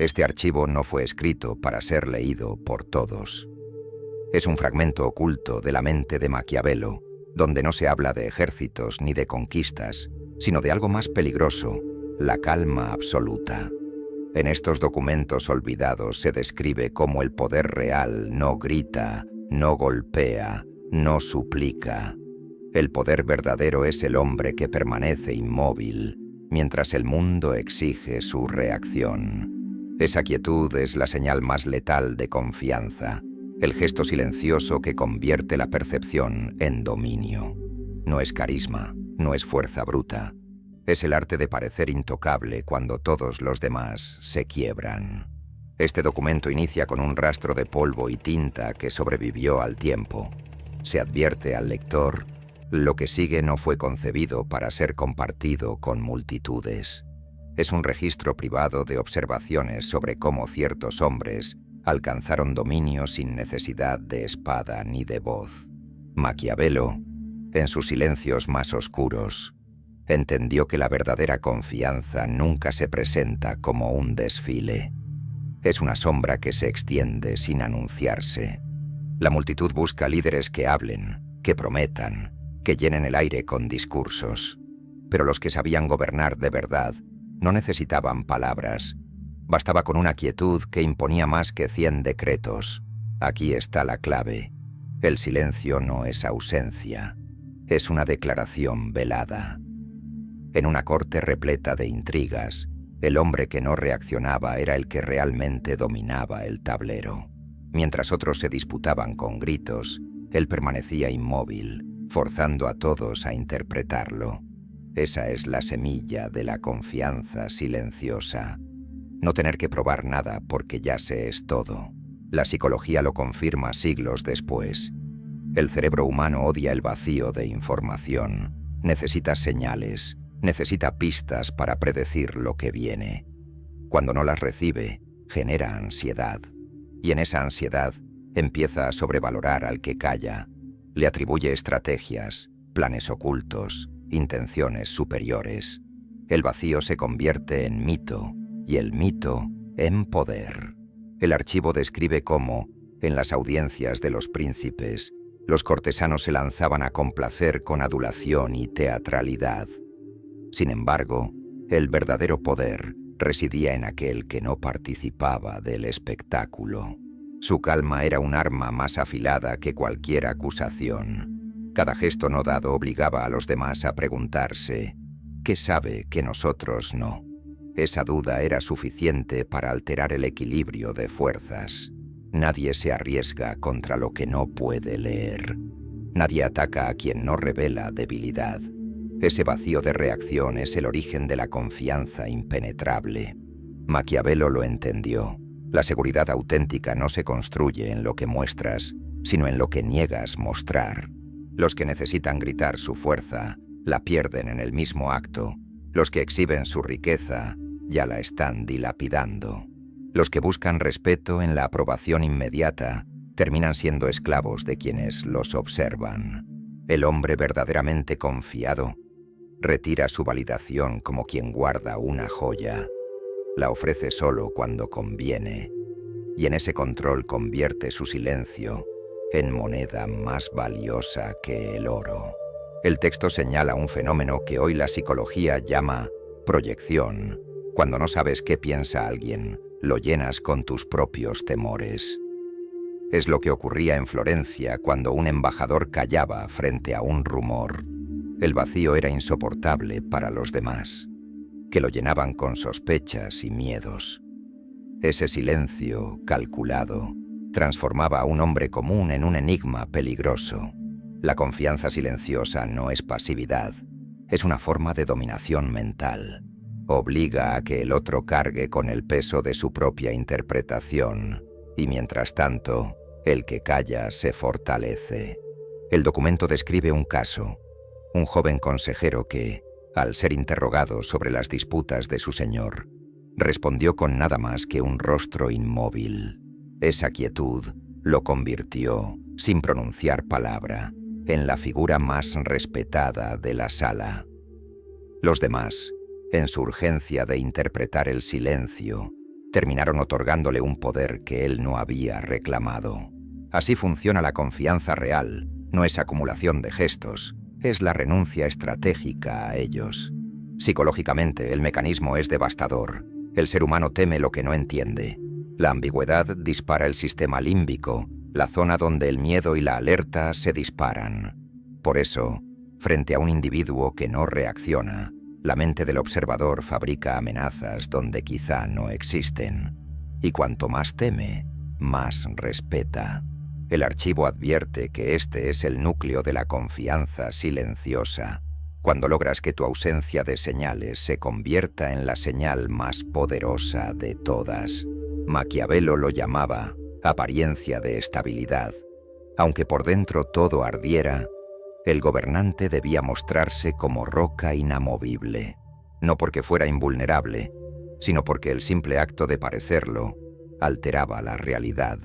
Este archivo no fue escrito para ser leído por todos. Es un fragmento oculto de la mente de Maquiavelo, donde no se habla de ejércitos ni de conquistas, sino de algo más peligroso, la calma absoluta. En estos documentos olvidados se describe cómo el poder real no grita, no golpea, no suplica. El poder verdadero es el hombre que permanece inmóvil, mientras el mundo exige su reacción. Esa quietud es la señal más letal de confianza, el gesto silencioso que convierte la percepción en dominio. No es carisma, no es fuerza bruta. Es el arte de parecer intocable cuando todos los demás se quiebran. Este documento inicia con un rastro de polvo y tinta que sobrevivió al tiempo. Se advierte al lector: lo que sigue no fue concebido para ser compartido con multitudes. Es un registro privado de observaciones sobre cómo ciertos hombres alcanzaron dominio sin necesidad de espada ni de voz. Maquiavelo, en sus silencios más oscuros, entendió que la verdadera confianza nunca se presenta como un desfile. Es una sombra que se extiende sin anunciarse. La multitud busca líderes que hablen, que prometan, que llenen el aire con discursos. Pero los que sabían gobernar de verdad no necesitaban palabras. Bastaba con una quietud que imponía más que 100 decretos. Aquí está la clave. El silencio no es ausencia. Es una declaración velada. En una corte repleta de intrigas, el hombre que no reaccionaba era el que realmente dominaba el tablero. Mientras otros se disputaban con gritos, él permanecía inmóvil, forzando a todos a interpretarlo. Esa es la semilla de la confianza silenciosa. No tener que probar nada porque ya se es todo. La psicología lo confirma siglos después. El cerebro humano odia el vacío de información. Necesita señales, necesita pistas para predecir lo que viene. Cuando no las recibe, genera ansiedad. Y en esa ansiedad empieza a sobrevalorar al que calla. Le atribuye estrategias, planes ocultos, intenciones superiores. El vacío se convierte en mito y el mito en poder. El archivo describe cómo, en las audiencias de los príncipes, los cortesanos se lanzaban a complacer con adulación y teatralidad. Sin embargo, el verdadero poder residía en aquel que no participaba del espectáculo. Su calma era un arma más afilada que cualquier acusación. Cada gesto no dado obligaba a los demás a preguntarse: ¿qué sabe que nosotros no? Esa duda era suficiente para alterar el equilibrio de fuerzas. Nadie se arriesga contra lo que no puede leer. Nadie ataca a quien no revela debilidad. Ese vacío de reacción es el origen de la confianza impenetrable. Maquiavelo lo entendió. La seguridad auténtica no se construye en lo que muestras, sino en lo que niegas mostrar. Los que necesitan gritar su fuerza la pierden en el mismo acto. Los que exhiben su riqueza ya la están dilapidando. Los que buscan respeto en la aprobación inmediata terminan siendo esclavos de quienes los observan. El hombre verdaderamente confiado retira su validación como quien guarda una joya. La ofrece solo cuando conviene, y en ese control convierte su silencio en moneda más valiosa que el oro. El texto señala un fenómeno que hoy la psicología llama proyección. Cuando no sabes qué piensa alguien, lo llenas con tus propios temores. Es lo que ocurría en Florencia cuando un embajador callaba frente a un rumor. El vacío era insoportable para los demás, que lo llenaban con sospechas y miedos. Ese silencio calculado transformaba a un hombre común en un enigma peligroso. La confianza silenciosa no es pasividad, es una forma de dominación mental. Obliga a que el otro cargue con el peso de su propia interpretación, y mientras tanto, el que calla se fortalece. El documento describe un caso: un joven consejero que, al ser interrogado sobre las disputas de su señor, respondió con nada más que un rostro inmóvil. Esa quietud lo convirtió, sin pronunciar palabra, en la figura más respetada de la sala. Los demás, en su urgencia de interpretar el silencio, terminaron otorgándole un poder que él no había reclamado. Así funciona la confianza real, no es acumulación de gestos, es la renuncia estratégica a ellos. Psicológicamente, el mecanismo es devastador. El ser humano teme lo que no entiende. La ambigüedad dispara el sistema límbico, la zona donde el miedo y la alerta se disparan. Por eso, frente a un individuo que no reacciona, la mente del observador fabrica amenazas donde quizá no existen. Y cuanto más teme, más respeta. El archivo advierte que este es el núcleo de la confianza silenciosa, cuando logras que tu ausencia de señales se convierta en la señal más poderosa de todas. Maquiavelo lo llamaba apariencia de estabilidad. Aunque por dentro todo ardiera, el gobernante debía mostrarse como roca inamovible, no porque fuera invulnerable, sino porque el simple acto de parecerlo alteraba la realidad.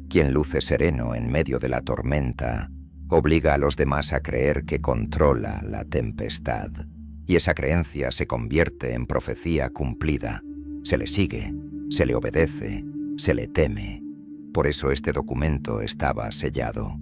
Quien luce sereno en medio de la tormenta obliga a los demás a creer que controla la tempestad, y esa creencia se convierte en profecía cumplida. Se le sigue, se le obedece, se le teme. Por eso este documento estaba sellado,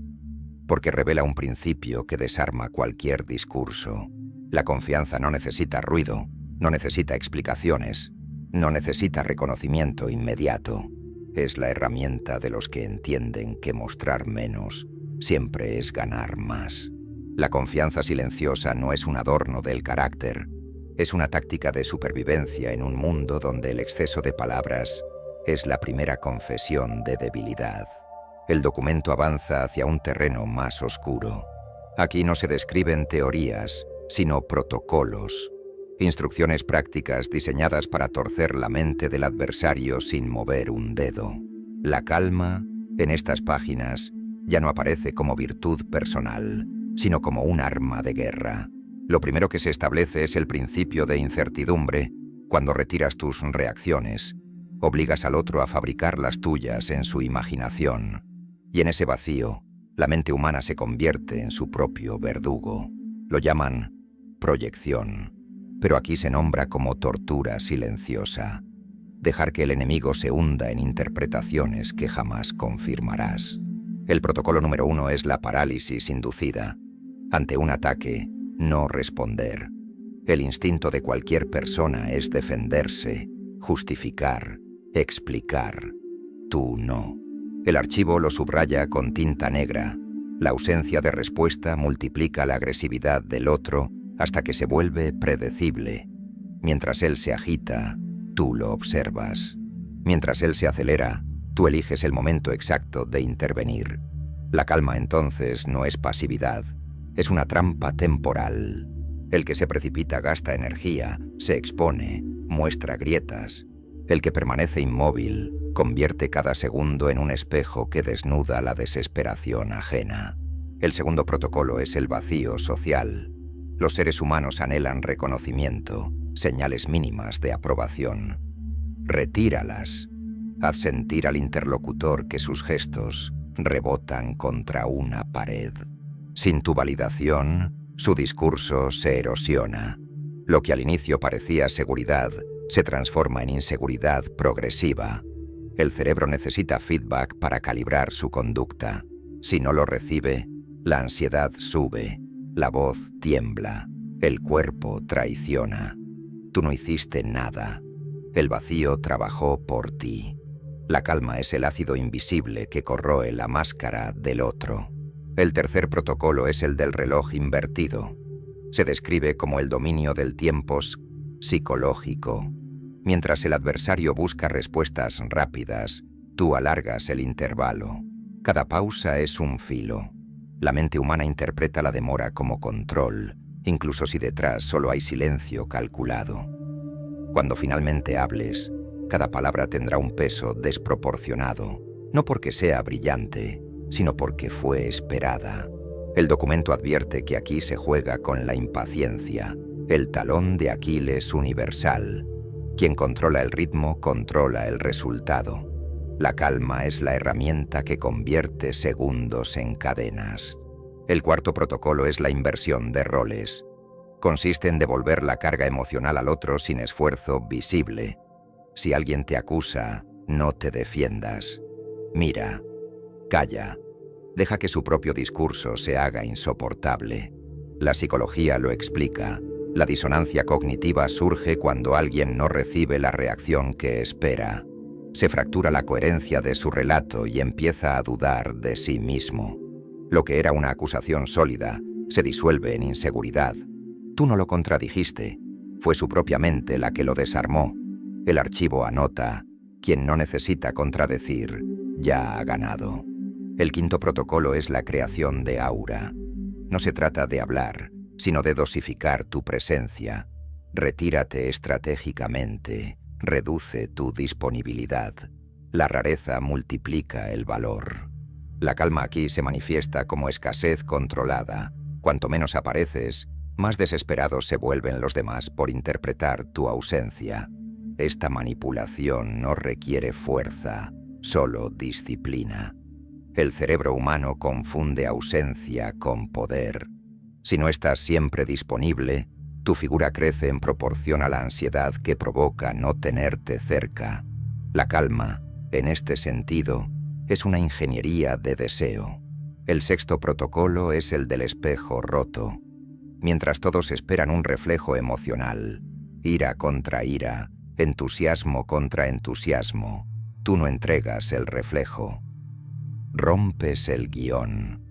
porque revela un principio que desarma cualquier discurso. La confianza no necesita ruido, no necesita explicaciones, no necesita reconocimiento inmediato. Es la herramienta de los que entienden que mostrar menos siempre es ganar más. La confianza silenciosa no es un adorno del carácter, es una táctica de supervivencia en un mundo donde el exceso de palabras es la primera confesión de debilidad. El documento avanza hacia un terreno más oscuro. Aquí no se describen teorías, sino protocolos, instrucciones prácticas diseñadas para torcer la mente del adversario sin mover un dedo. La calma, en estas páginas, ya no aparece como virtud personal, sino como un arma de guerra. Lo primero que se establece es el principio de incertidumbre. Cuando retiras tus reacciones, obligas al otro a fabricar las tuyas en su imaginación. Y en ese vacío, la mente humana se convierte en su propio verdugo. Lo llaman proyección, pero aquí se nombra como tortura silenciosa. Dejar que el enemigo se hunda en interpretaciones que jamás confirmarás. El protocolo número 1 es la parálisis inducida. Ante un ataque, no responder. El instinto de cualquier persona es defenderse, justificar, explicar. Tú no. El archivo lo subraya con tinta negra. La ausencia de respuesta multiplica la agresividad del otro hasta que se vuelve predecible. Mientras él se agita, tú lo observas. Mientras él se acelera, tú eliges el momento exacto de intervenir. La calma entonces no es pasividad, es una trampa temporal. El que se precipita gasta energía, se expone, muestra grietas. El que permanece inmóvil convierte cada segundo en un espejo que desnuda la desesperación ajena. El segundo protocolo es el vacío social. Los seres humanos anhelan reconocimiento, señales mínimas de aprobación. Retíralas. Haz sentir al interlocutor que sus gestos rebotan contra una pared. Sin tu validación, su discurso se erosiona. Lo que al inicio parecía seguridad se transforma en inseguridad progresiva. El cerebro necesita feedback para calibrar su conducta. Si no lo recibe, la ansiedad sube, la voz tiembla, el cuerpo traiciona. Tú no hiciste nada. El vacío trabajó por ti. La calma es el ácido invisible que corroe la máscara del otro. El tercer protocolo es el del reloj invertido. Se describe como el dominio del tiempo psicológico. Mientras el adversario busca respuestas rápidas, tú alargas el intervalo. Cada pausa es un filo. La mente humana interpreta la demora como control, incluso si detrás solo hay silencio calculado. Cuando finalmente hables, cada palabra tendrá un peso desproporcionado, no porque sea brillante, sino porque fue esperada. El documento advierte que aquí se juega con la impaciencia, el talón de Aquiles universal. Quien controla el ritmo, controla el resultado. La calma es la herramienta que convierte segundos en cadenas. El cuarto protocolo es la inversión de roles. Consiste en devolver la carga emocional al otro sin esfuerzo visible. Si alguien te acusa, no te defiendas. Mira, calla, deja que su propio discurso se haga insoportable. La psicología lo explica. La disonancia cognitiva surge cuando alguien no recibe la reacción que espera. Se fractura la coherencia de su relato y empieza a dudar de sí mismo. Lo que era una acusación sólida se disuelve en inseguridad. Tú no lo contradijiste, fue su propia mente la que lo desarmó. El archivo anota: quien no necesita contradecir, ya ha ganado. El quinto protocolo es la creación de aura. No se trata de hablar, sino de dosificar tu presencia. Retírate estratégicamente, reduce tu disponibilidad. La rareza multiplica el valor. La calma aquí se manifiesta como escasez controlada. Cuanto menos apareces, más desesperados se vuelven los demás por interpretar tu ausencia. Esta manipulación no requiere fuerza, solo disciplina. El cerebro humano confunde ausencia con poder. Si no estás siempre disponible, tu figura crece en proporción a la ansiedad que provoca no tenerte cerca. La calma, en este sentido, es una ingeniería de deseo. El sexto protocolo es el del espejo roto. Mientras todos esperan un reflejo emocional, ira contra ira, entusiasmo contra entusiasmo, tú no entregas el reflejo. Rompes el guión.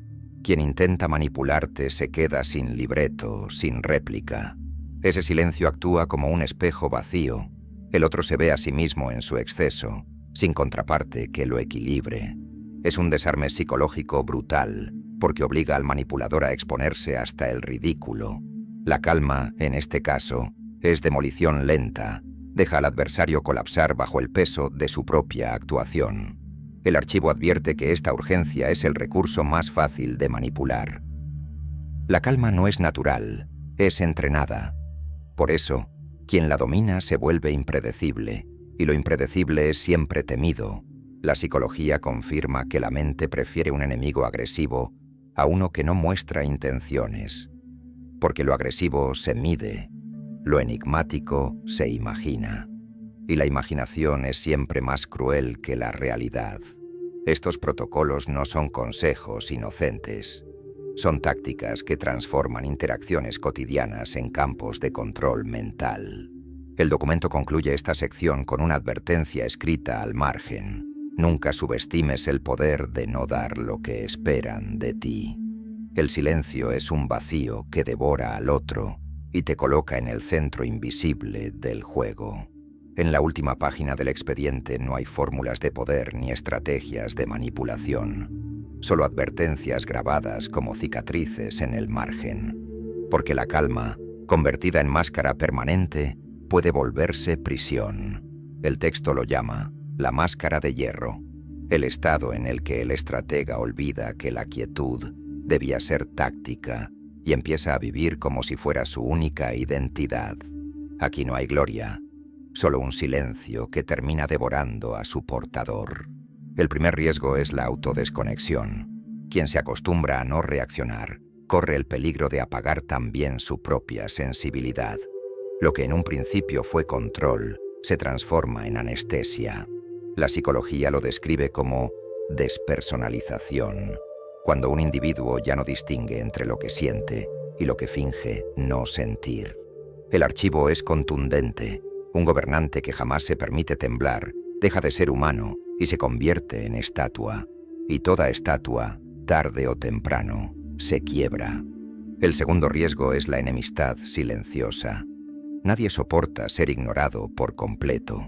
Quien intenta manipularte se queda sin libreto, sin réplica. Ese silencio actúa como un espejo vacío. El otro se ve a sí mismo en su exceso, sin contraparte que lo equilibre. Es un desarme psicológico brutal, porque obliga al manipulador a exponerse hasta el ridículo. La calma, en este caso, es demolición lenta. Deja al adversario colapsar bajo el peso de su propia actuación. El archivo advierte que esta urgencia es el recurso más fácil de manipular. La calma no es natural, es entrenada. Por eso, quien la domina se vuelve impredecible, y lo impredecible es siempre temido. La psicología confirma que la mente prefiere un enemigo agresivo a uno que no muestra intenciones, porque lo agresivo se mide, lo enigmático se imagina, y la imaginación es siempre más cruel que la realidad. Estos protocolos no son consejos inocentes, son tácticas que transforman interacciones cotidianas en campos de control mental. El documento concluye esta sección con una advertencia escrita al margen. Nunca subestimes el poder de no dar lo que esperan de ti. El silencio es un vacío que devora al otro y te coloca en el centro invisible del juego. En la última página del expediente no hay fórmulas de poder ni estrategias de manipulación, solo advertencias grabadas como cicatrices en el margen. Porque la calma, convertida en máscara permanente, puede volverse prisión. El texto lo llama la máscara de hierro, el estado en el que el estratega olvida que la quietud debía ser táctica y empieza a vivir como si fuera su única identidad. Aquí no hay gloria, solo un silencio que termina devorando a su portador. El primer riesgo es la autodesconexión. Quien se acostumbra a no reaccionar corre el peligro de apagar también su propia sensibilidad. Lo que en un principio fue control se transforma en anestesia. La psicología lo describe como despersonalización, cuando un individuo ya no distingue entre lo que siente y lo que finge no sentir. El archivo es contundente. Un gobernante que jamás se permite temblar deja de ser humano y se convierte en estatua. Y toda estatua, tarde o temprano, se quiebra. El segundo riesgo es la enemistad silenciosa. Nadie soporta ser ignorado por completo.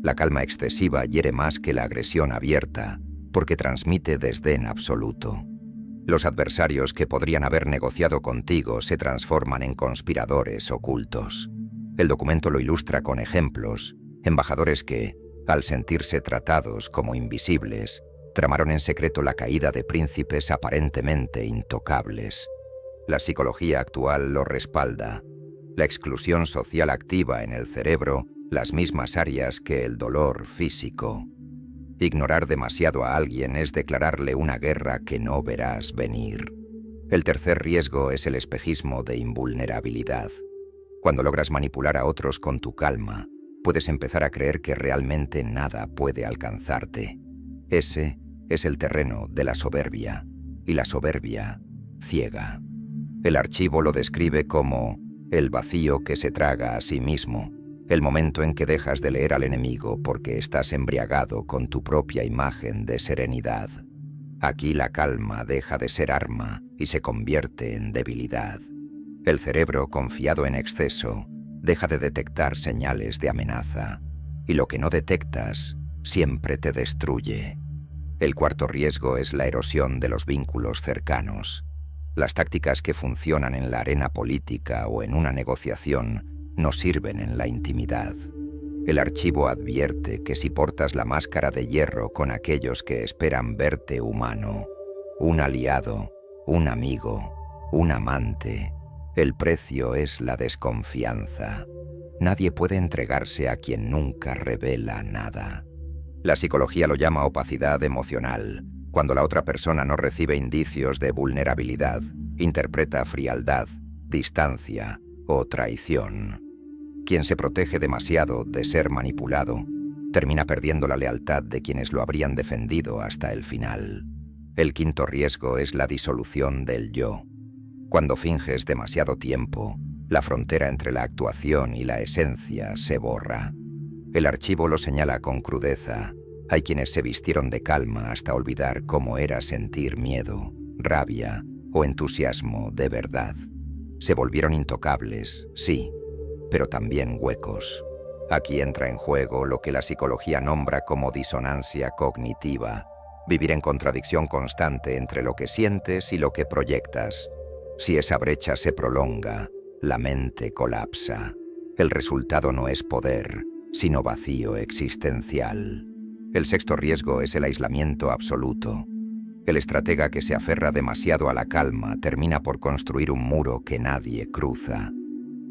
La calma excesiva hiere más que la agresión abierta, porque transmite desdén absoluto. Los adversarios que podrían haber negociado contigo se transforman en conspiradores ocultos. El documento lo ilustra con ejemplos. Embajadores que, al sentirse tratados como invisibles, tramaron en secreto la caída de príncipes aparentemente intocables. La psicología actual lo respalda. La exclusión social activa en el cerebro las mismas áreas que el dolor físico. Ignorar demasiado a alguien es declararle una guerra que no verás venir. El tercer riesgo es el espejismo de invulnerabilidad. Cuando logras manipular a otros con tu calma, puedes empezar a creer que realmente nada puede alcanzarte. Ese es el terreno de la soberbia, y la soberbia ciega. El archivo lo describe como el vacío que se traga a sí mismo, el momento en que dejas de leer al enemigo porque estás embriagado con tu propia imagen de serenidad. Aquí la calma deja de ser arma y se convierte en debilidad. El cerebro, confiado en exceso, deja de detectar señales de amenaza, y lo que no detectas siempre te destruye. El cuarto riesgo es la erosión de los vínculos cercanos. Las tácticas que funcionan en la arena política o en una negociación no sirven en la intimidad. El archivo advierte que si portas la máscara de hierro con aquellos que esperan verte humano, un aliado, un amigo, un amante, el precio es la desconfianza. Nadie puede entregarse a quien nunca revela nada. La psicología lo llama opacidad emocional. Cuando la otra persona no recibe indicios de vulnerabilidad, interpreta frialdad, distancia o traición. Quien se protege demasiado de ser manipulado, termina perdiendo la lealtad de quienes lo habrían defendido hasta el final. El quinto riesgo es la disolución del yo. Cuando finges demasiado tiempo, la frontera entre la actuación y la esencia se borra. El archivo lo señala con crudeza. Hay quienes se vistieron de calma hasta olvidar cómo era sentir miedo, rabia o entusiasmo de verdad. Se volvieron intocables, sí, pero también huecos. Aquí entra en juego lo que la psicología nombra como disonancia cognitiva, vivir en contradicción constante entre lo que sientes y lo que proyectas. Si esa brecha se prolonga, la mente colapsa. El resultado no es poder, sino vacío existencial. El sexto riesgo es el aislamiento absoluto. El estratega que se aferra demasiado a la calma termina por construir un muro que nadie cruza.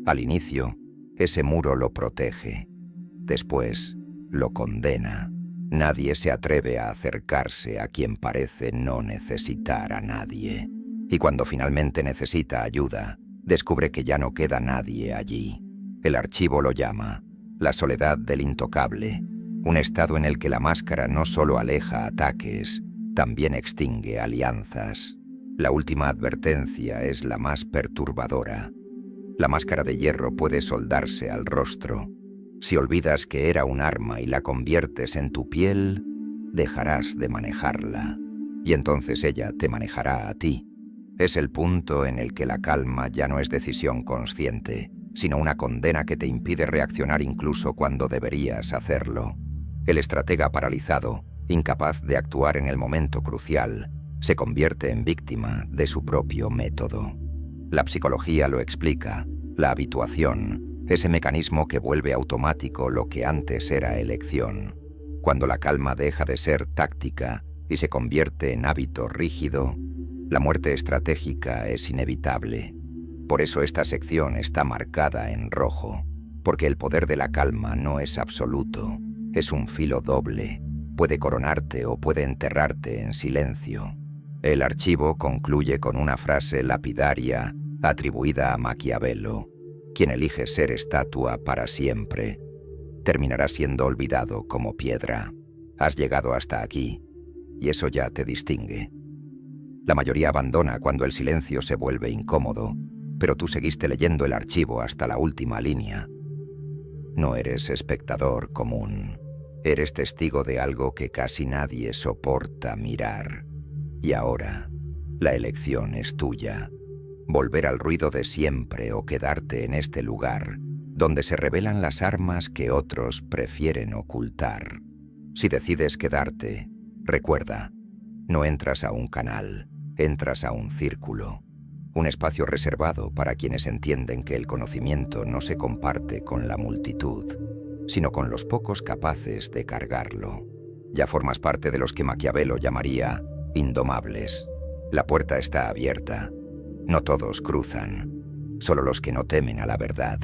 Al inicio, ese muro lo protege. Después, lo condena. Nadie se atreve a acercarse a quien parece no necesitar a nadie. Y cuando finalmente necesita ayuda, descubre que ya no queda nadie allí. El archivo lo llama la soledad del intocable, un estado en el que la máscara no solo aleja ataques, también extingue alianzas. La última advertencia es la más perturbadora. La máscara de hierro puede soldarse al rostro. Si olvidas que era un arma y la conviertes en tu piel, dejarás de manejarla. Y entonces ella te manejará a ti. Es el punto en el que la calma ya no es decisión consciente, sino una condena que te impide reaccionar incluso cuando deberías hacerlo. El estratega paralizado, incapaz de actuar en el momento crucial, se convierte en víctima de su propio método. La psicología lo explica, la habituación, ese mecanismo que vuelve automático lo que antes era elección. Cuando la calma deja de ser táctica y se convierte en hábito rígido, la muerte estratégica es inevitable. Por eso esta sección está marcada en rojo, porque el poder de la calma no es absoluto, es un filo doble, puede coronarte o puede enterrarte en silencio. El archivo concluye con una frase lapidaria atribuida a Maquiavelo: quien elige ser estatua para siempre, terminará siendo olvidado como piedra. Has llegado hasta aquí, y eso ya te distingue. La mayoría abandona cuando el silencio se vuelve incómodo, pero tú seguiste leyendo el archivo hasta la última línea. No eres espectador común. Eres testigo de algo que casi nadie soporta mirar. Y ahora, la elección es tuya. Volver al ruido de siempre o quedarte en este lugar, donde se revelan las armas que otros prefieren ocultar. Si decides quedarte, recuerda, no entras a un canal, entras a un círculo. Un espacio reservado para quienes entienden que el conocimiento no se comparte con la multitud, sino con los pocos capaces de cargarlo. Ya formas parte de los que Maquiavelo llamaría indomables. La puerta está abierta. No todos cruzan, solo los que no temen a la verdad.